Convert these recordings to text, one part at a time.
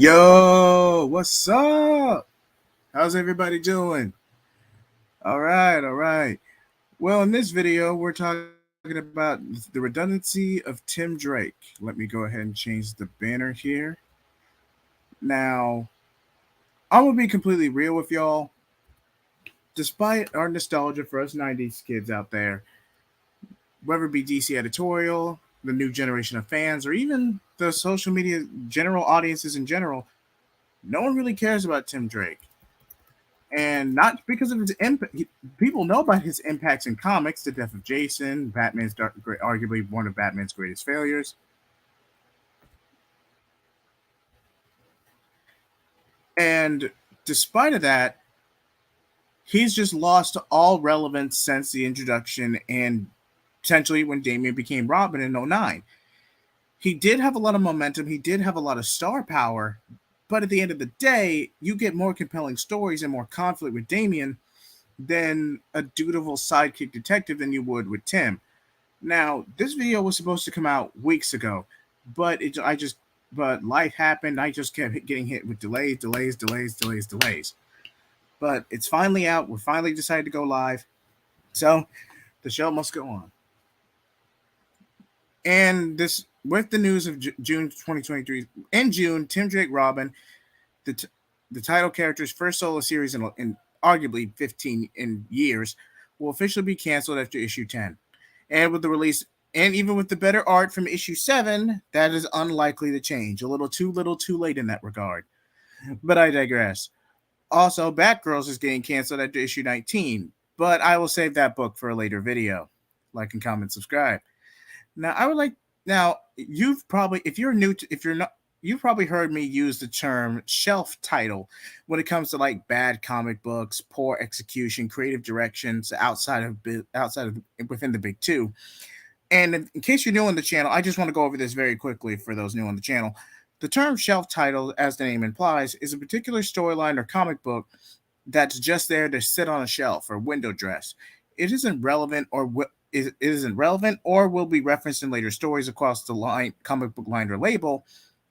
Yo, what's up? How's everybody doing? All right, all right. Well, in this video, we're talking about the redundancy of Tim Drake. Let me go ahead and change the banner here. Now, I'm going to be completely real with y'all. Despite our nostalgia for us 90s kids out there, whether it be DC editorial, the new generation of fans, or even the social media general audiences in general, no one really cares about Tim Drake. And not because of his impact. People know about his impacts in comics, the death of Jason, arguably one of Batman's greatest failures. And despite of that, he's just lost all relevance since the introduction and potentially when Damian became Robin in 09. He did have a lot of momentum, he did have a lot of star power, but at the end of the day, you get more compelling stories and more conflict with Damian than a dutiful sidekick detective than you would with Tim. Now, this video was supposed to come out weeks ago, but but life happened. I just kept getting hit with delays. But it's finally out. We finally decided to go live, so the show must go on. And this, with the news of June 2023, in June, Tim Drake Robin, the title character's first solo series in arguably 15 in years, will officially be canceled after issue 10. And with the release, and even with the better art from issue 7, that is unlikely to change. A little too late in that regard. But I digress. Also, Batgirls is getting canceled after issue 19, but I will save that book for a later video. Like and comment, subscribe. Now, I would like, now, you've probably, if you're new to, if you're not, you've probably heard me use the term shelf title when it comes to like bad comic books, poor execution, creative directions outside of within the big two. And in case you're new on the channel, I just want to go over this very quickly for those new on the channel. The term shelf title, as the name implies, is a particular storyline or comic book that's just there to sit on a shelf or window dress. It isn't relevant it isn't relevant or will be referenced in later stories across the line, comic book line or label.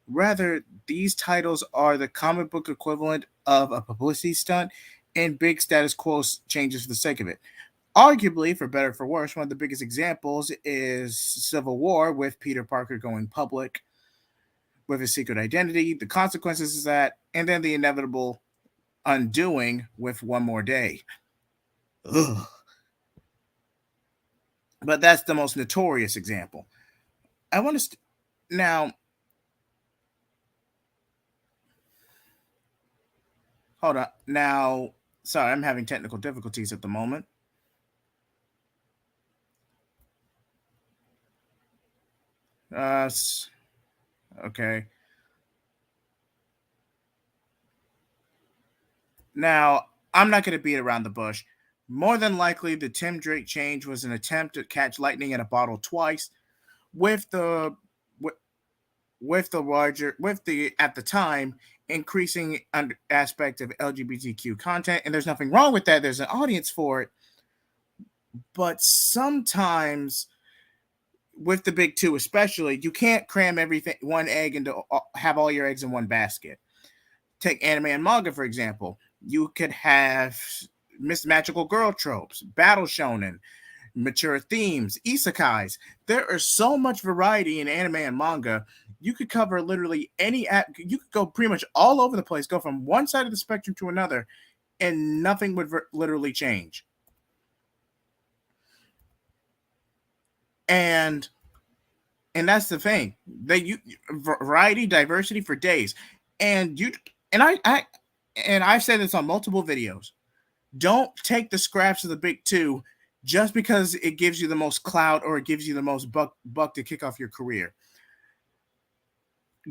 Rather, these titles are the comic book equivalent of a publicity stunt and big status quo changes for the sake of it. Arguably, for better or for worse, one of the biggest examples is Civil War, with Peter Parker going public with his secret identity, the consequences of that, and then the inevitable undoing with One More Day. Ugh. But that's the most notorious example. I want to now. Hold on. Now, sorry, I'm having technical difficulties at the moment. Okay. Now, I'm not going to beat around the bush. More than likely, the Tim Drake change was an attempt to catch lightning in a bottle twice, with the at the time increasing aspect of LGBTQ content, and there's nothing wrong with that. There's an audience for it, but sometimes with the big two, especially, you can't cram one egg into have all your eggs in one basket. Take anime and manga, for example. You could have Miss Magical Girl tropes, battle shonen, mature themes, isekais. There is so much variety in anime and manga. You could cover literally you could go pretty much all over the place, go from one side of the spectrum to another, and nothing would literally change. And that's the thing. Variety, diversity for days. And I've said this on multiple videos. Don't take the scraps of the big two just because it gives you the most clout or it gives you the most buck to kick off your career.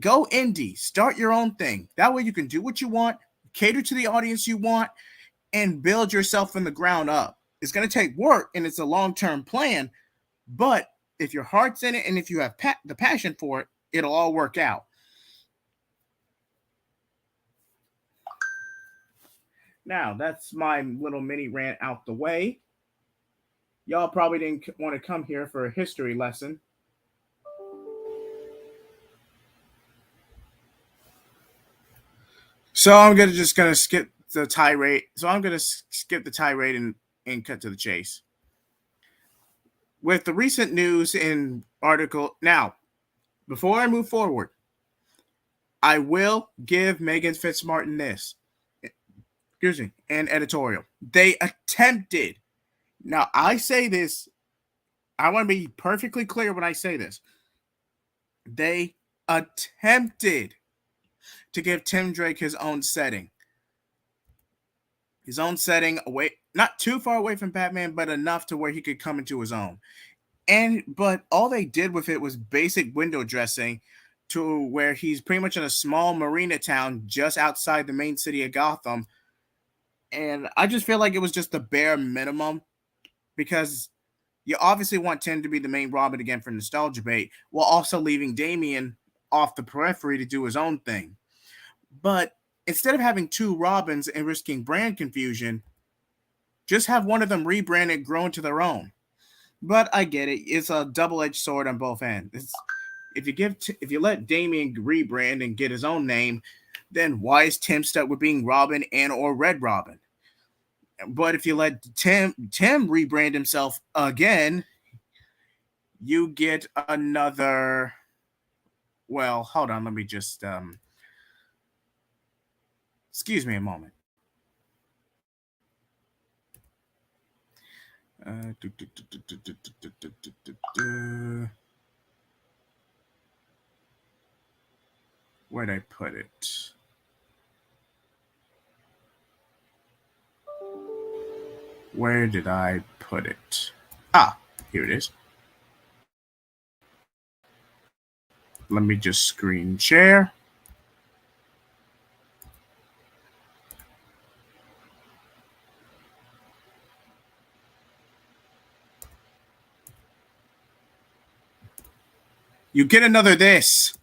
Go indie, start your own thing. That way you can do what you want, cater to the audience you want, and build yourself from the ground up. It's going to take work and it's a long-term plan, but if your heart's in it and if you have the passion for it, it'll all work out. Now, that's my little mini rant out the way. Y'all probably didn't want to come here for a history lesson. So I'm gonna skip the tirade. So I'm gonna skip the tirade and cut to the chase. With the recent news and article now, before I move forward, I will give Megan Fitzmatrin this. Excuse me, an editorial. They attempted. Now I say this. I want to be perfectly clear when I say this. They attempted to give Tim Drake his own setting away, not too far away from Batman, but enough to where he could come into his own. But all they did with it was basic window dressing to where he's pretty much in a small marina town just outside the main city of Gotham. And I just feel like it was just the bare minimum because you obviously want Tim to be the main Robin again for nostalgia bait, while also leaving Damian off the periphery to do his own thing. But instead of having two Robins and risking brand confusion, just have one of them rebrand and grow into their own. But I get it; it's a double-edged sword on both ends. If you let Damian rebrand and get his own name, then why is Tim stuck with being Robin and or Red Robin? But if you let Tim rebrand himself again, you get another. Well, hold on. Let me just excuse me a moment. Where'd I put it? Where did I put it? Ah, here it is. Let me just screen share. You get another this.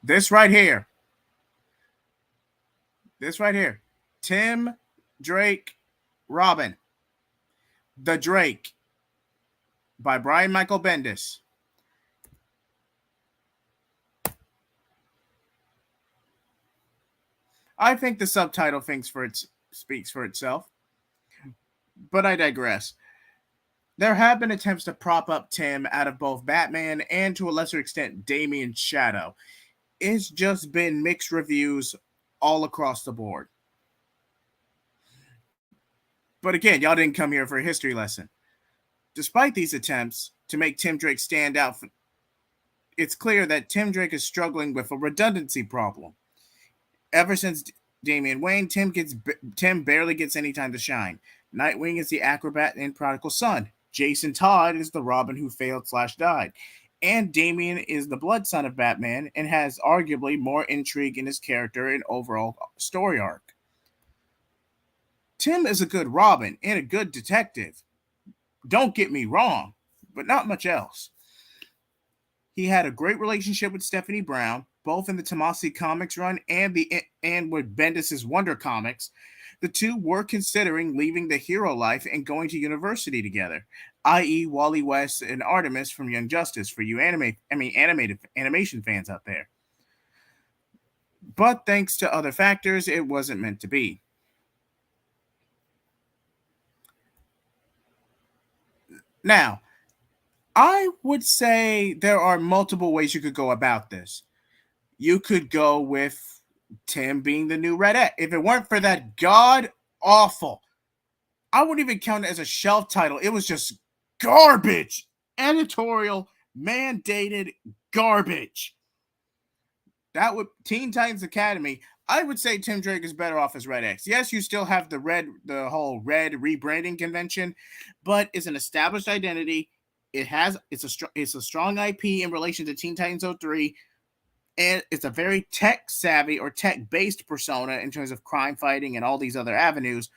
This right here. This right here. Tim Drake Robin. The Drake by Brian Michael Bendis. I think the subtitle speaks for itself, but I digress. There have been attempts to prop up Tim out of both Batman and to a lesser extent Damian's Shadow. It's just been mixed reviews all across the board. But again, y'all didn't come here for a history lesson. Despite these attempts to make Tim Drake stand out, it's clear that Tim Drake is struggling with a redundancy problem. Ever since Damian Wayne, Tim barely gets any time to shine. Nightwing is the acrobat and prodigal son. Jason Todd is the Robin who failed/died. And Damian is the blood son of Batman and has arguably more intrigue in his character and overall story arc. Tim is a good Robin and a good detective. Don't get me wrong, but not much else. He had a great relationship with Stephanie Brown, both in the Tomasi Comics run and with Bendis' Wonder Comics. The two were considering leaving the hero life and going to university together, i.e., Wally West and Artemis from Young Justice for you animated animation fans out there. But thanks to other factors, it wasn't meant to be. Now, I would say there are multiple ways you could go about this. You could go with Tim being the new Red X. If it weren't for that god awful, I wouldn't even count it as a shelf title. It was just garbage. Editorial, mandated garbage. That would Teen Titans Academy. I would say Tim Drake is better off as Red X. Yes, you still have the whole red rebranding convention, but it's an established identity. It's a strong IP in relation to Teen Titans 03, and it's a very tech savvy or tech based persona in terms of crime fighting and all these other avenues.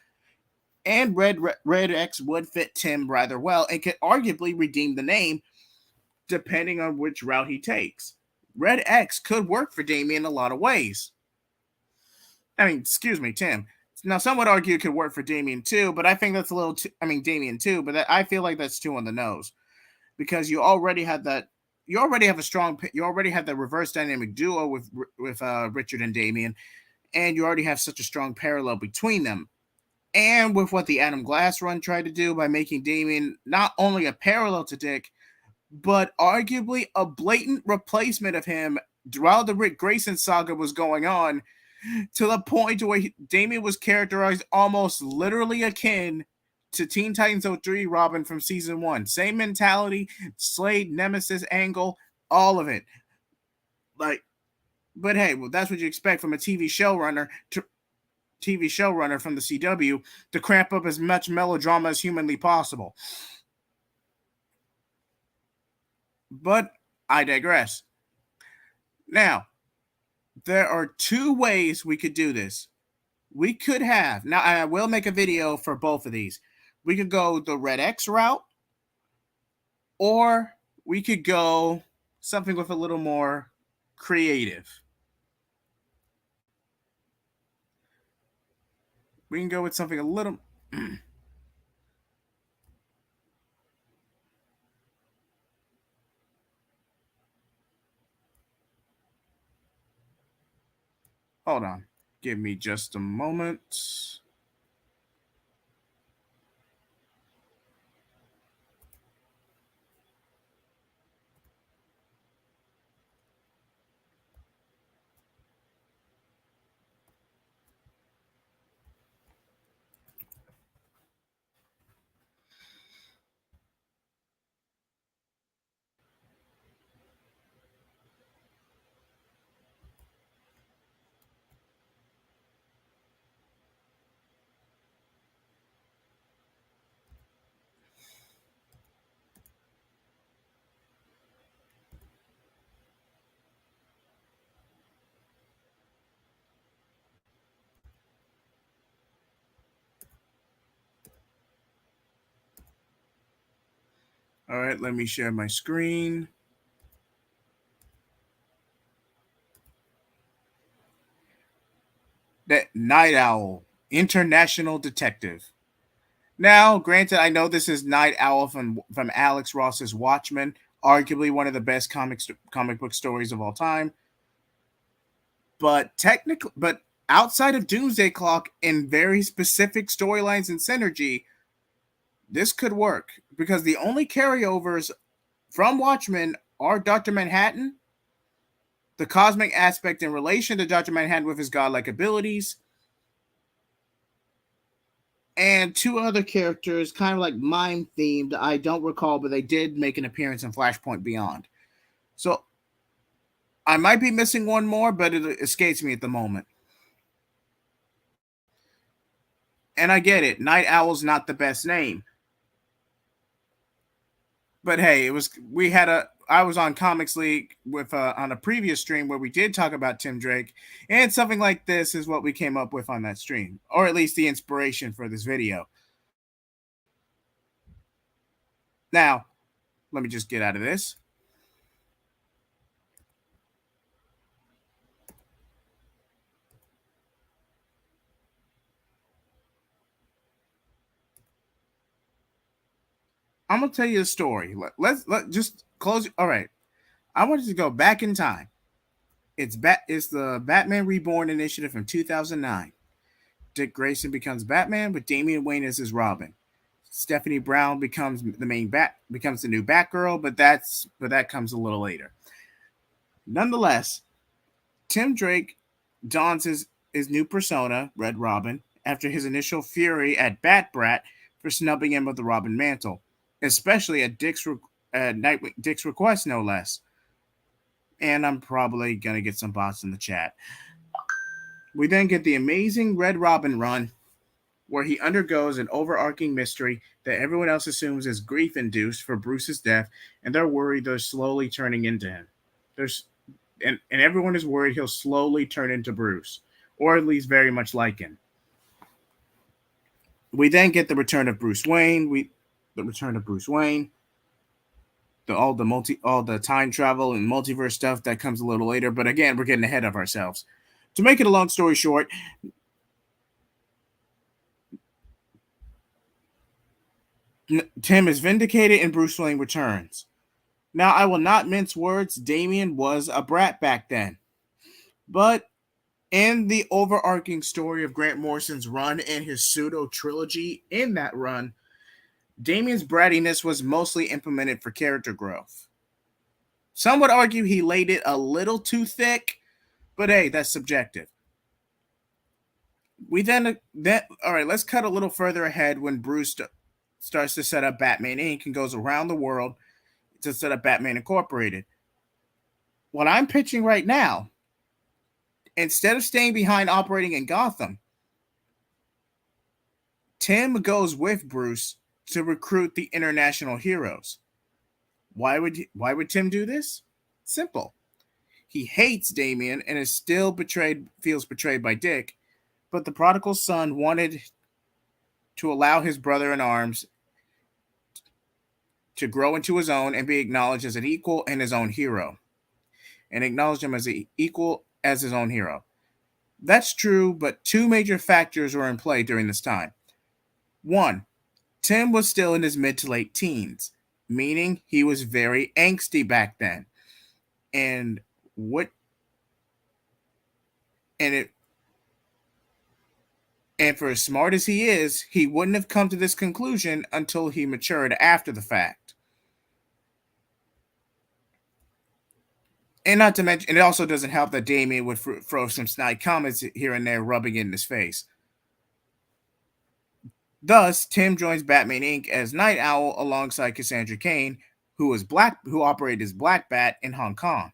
And Red X would fit Tim rather well and could arguably redeem the name depending on which route he takes. Red X could work for Damian in a lot of ways. Excuse me, Tim. Now, some would argue it could work for Damian too, but I think that's a little. Damian too, but I feel like that's too on the nose because you already have that. You already have a strong. You already have the reverse dynamic duo with Richard and Damian, and you already have such a strong parallel between them. And with what the Adam Glass run tried to do by making Damian not only a parallel to Dick, but arguably a blatant replacement of him while the Rick Grayson saga was going on, to the point where Damian was characterized almost literally akin to Teen Titans 03 Robin from season 1. Same mentality, Slade, Nemesis, angle, all of it. Like, but hey, well, that's what you expect from a TV showrunner from the CW, to cramp up as much melodrama as humanly possible. But I digress. Now, there are two ways we could do this. We could have, now I will make a video for both of these. We could go the Red X route, or we could go something with a little more creative. We can go with something a little. Hold on. Give me just a moment. All right, let me share my screen. That Night Owl, International Detective. Now, granted, I know this is Night Owl from Alex Ross's Watchmen, arguably one of the best comic book stories of all time. But outside of Doomsday Clock and very specific storylines and synergy, this could work, because the only carryovers from Watchmen are Dr. Manhattan, the cosmic aspect in relation to Dr. Manhattan with his godlike abilities, and two other characters, kind of like mime themed. I don't recall, but they did make an appearance in Flashpoint Beyond. So I might be missing one more, but it escapes me at the moment. And I get it. Night Owl's not the best name. But hey, I was on Comics League with on a previous stream where we did talk about Tim Drake, and something like this is what we came up with on that stream, or at least the inspiration for this video. Now, let me just get out of this. I'm gonna tell you a story. Let's just close. All right, I wanted to go back in time. It's the Batman Reborn initiative from 2009. Dick Grayson becomes Batman with Damian Wayne as his Robin. Stephanie Brown becomes the new Batgirl, but that comes a little later. Nonetheless, Tim Drake dons his new persona, Red Robin, after his initial fury at Bat Brat for snubbing him of the Robin mantle, especially at Dick's request, no less. And I'm probably gonna get some bots in the chat. We then get the amazing Red Robin run, where he undergoes an overarching mystery that everyone else assumes is grief induced for Bruce's death, and they're worried they're slowly turning into him. And everyone is worried he'll slowly turn into Bruce, or at least very much like him. We then get the return of Bruce Wayne. All the time travel and multiverse stuff that comes a little later. But again, we're getting ahead of ourselves. To make it a long story short, Tim is vindicated and Bruce Wayne returns. Now, I will not mince words. Damian was a brat back then. But In the overarching story of Grant Morrison's run and his pseudo trilogy, in that run, Damien's brattiness was mostly implemented for character growth. Some would argue he laid it a little too thick, but hey, that's subjective. We then all right, let's cut a little further ahead when Bruce starts to set up Batman Inc. and goes around the world to set up Batman Incorporated. What I'm pitching right now, instead of staying behind operating in Gotham, Tim goes with Bruce to recruit the international heroes. Why would Tim do this? Simple. He hates Damien and is still feels betrayed by Dick, but the prodigal son wanted to allow his brother in arms to grow into his own and be acknowledged as an equal and his own hero. And acknowledge him as an equal as his own hero. That's true, but two major factors were in play during this time. One, Tim was still in his mid to late teens, meaning he was very angsty back then. And what and it and for as smart as he is, he wouldn't have come to this conclusion until he matured after the fact. And not to mention, it also doesn't help that Damien would throw some snide comments here and there, rubbing it in his face. Thus, Tim joins Batman Inc. as Night Owl alongside Cassandra Cain, who operated as Black Bat in Hong Kong.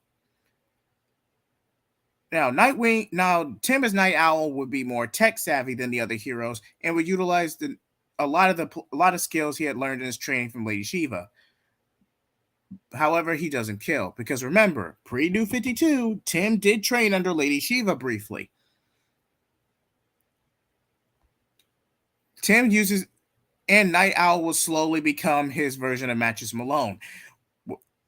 Now Tim as Night Owl would be more tech savvy than the other heroes and would utilize a lot of skills he had learned in his training from Lady Shiva. However, he doesn't kill because remember, pre-New 52, Tim did train under Lady Shiva briefly. Tim uses and Night Owl will slowly become his version of Matches Malone,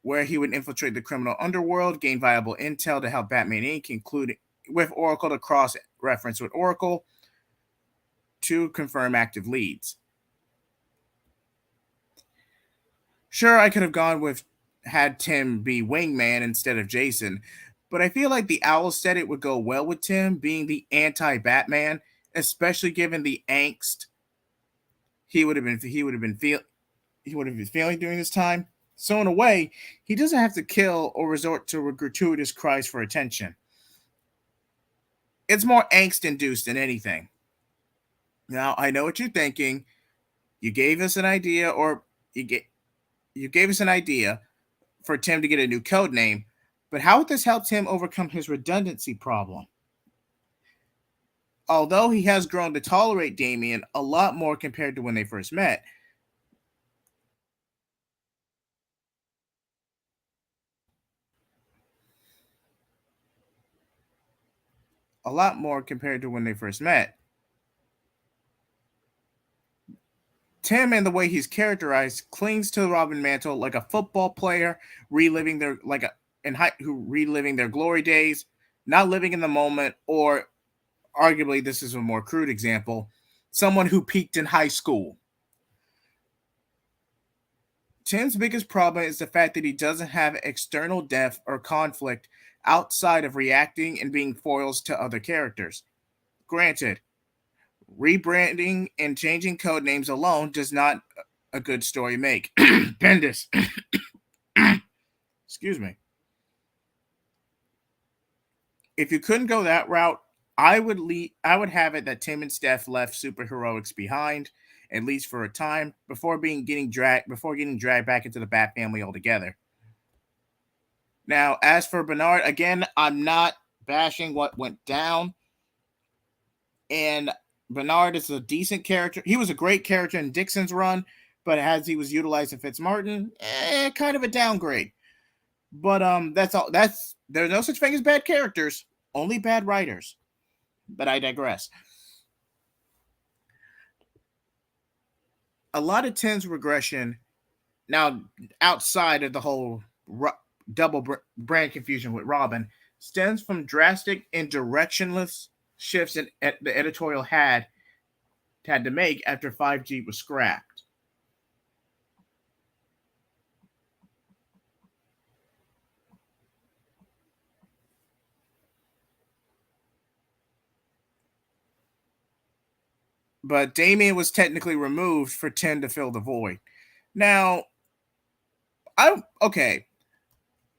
where he would infiltrate the criminal underworld, gain valuable intel to help Batman Inc., including with Oracle to cross-reference with Oracle to confirm active leads. Sure, I could have gone with had Tim be Wingman instead of Jason, but I feel like the Owl said it would go well with Tim being the anti-Batman, especially given the angst he would have been feeling during this time. So in a way, he doesn't have to kill or resort to gratuitous cries for attention. It's more angst induced than anything. Now I know what you're thinking. You gave us an idea, or you gave us an idea for Tim to get a new code name, but how would this help Tim overcome his redundancy problem? Although he has grown to tolerate Damien a lot more compared to when they first met, a lot more compared to when they first met. Tim and the way he's characterized clings to the Robin mantle like a football player reliving their like a in high, who reliving their glory days, not living in the moment, or arguably this is a more crude example, someone who peaked in high school. Tim's biggest problem is the fact that he doesn't have external depth or conflict outside of reacting and being foils to other characters. Granted, rebranding and changing code names alone does not a good story make. Bendis. Excuse me. If you couldn't go that route, I would have it that Tim and Steph left superheroics behind, at least for a time, before getting dragged back into the Bat family altogether. Now, as for Bernard, again, I'm not bashing what went down. And Bernard is a decent character. He was a great character in Dixon's run, but as he was utilized in Fitzmartin, kind of a downgrade. But that's all. There's no such thing as bad characters, only bad writers. But I digress. A lot of Tim's regression now, outside of the whole double brand confusion with Robin, stems from drastic and directionless shifts the editorial had to make after 5G was scrapped. but Damian was technically removed for Tim to fill the void. Now, okay.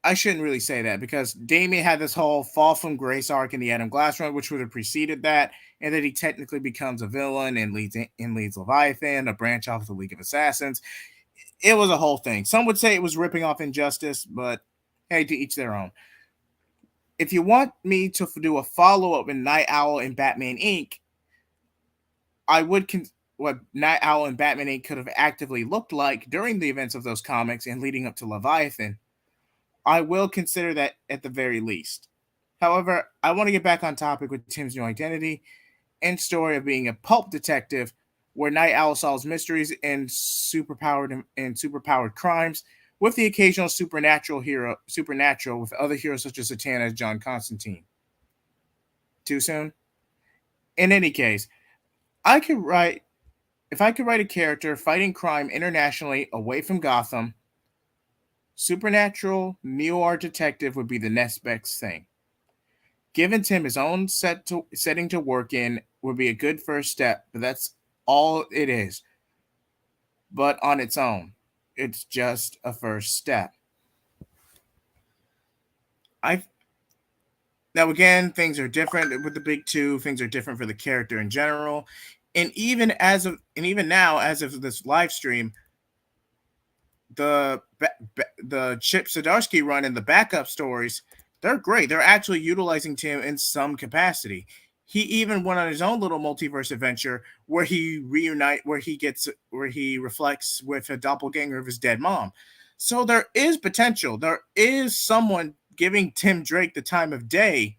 I shouldn't really say that because Damian had this whole fall from grace arc in the Adam Glass run, which would have preceded that, and then he technically becomes a villain and leads Leviathan, a branch off the League of Assassins. It was a whole thing. Some would say it was ripping off Injustice, but hey, to each their own. If you want me to do a follow up in Night Owl and Batman Inc., I would what Night Owl and Batman Inc. could have actively looked like during the events of those comics and leading up to Leviathan. I will consider that at the very least. However, I want to get back on topic with Tim's new identity and story of being a pulp detective where Night Owl solves mysteries and superpowered crimes with the occasional supernatural with other heroes such as Zatanna, John Constantine. Too soon? In any case, I could write if I could write a character fighting crime internationally away from Gotham, supernatural noir detective would be the next best thing. Giving Tim his own setting to work in would be a good first step, but that's all it is. But on its own, it's just a first step. I Now again, things are different with the big two. Things are different for the character in general, and even now, as of this live stream, the Chip Zdarsky run and the backup stories, they're great. They're actually utilizing Tim in some capacity. He even went on his own little multiverse adventure where where he reflects with a doppelganger of his dead mom. So there is potential. There is someone giving Tim Drake the time of day.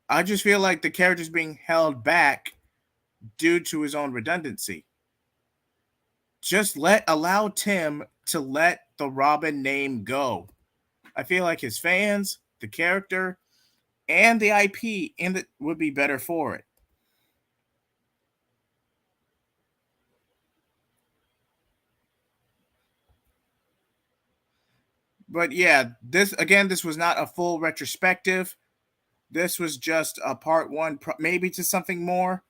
I just feel like the character's being held back due to his own redundancy. Just allow Tim to let the Robin name go. I feel like his fans, the character, and the IP would be better for it. But yeah, this was not a full retrospective. This was just a part one, maybe to something more.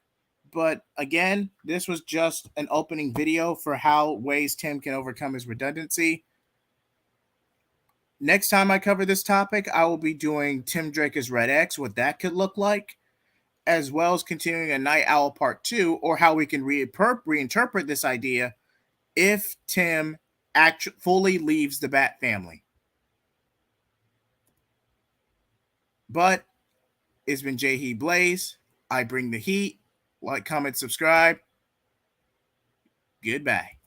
But again, this was just an opening video for how ways Tim can overcome his redundancy. Next time I cover this topic, I will be doing Tim Drake as Red X, what that could look like, as well as continuing a Night Owl Part 2, or how we can reinterpret this idea if Tim fully leaves the Bat family. But it's been J. He Blaze. I bring the heat. Like, comment, subscribe. Goodbye.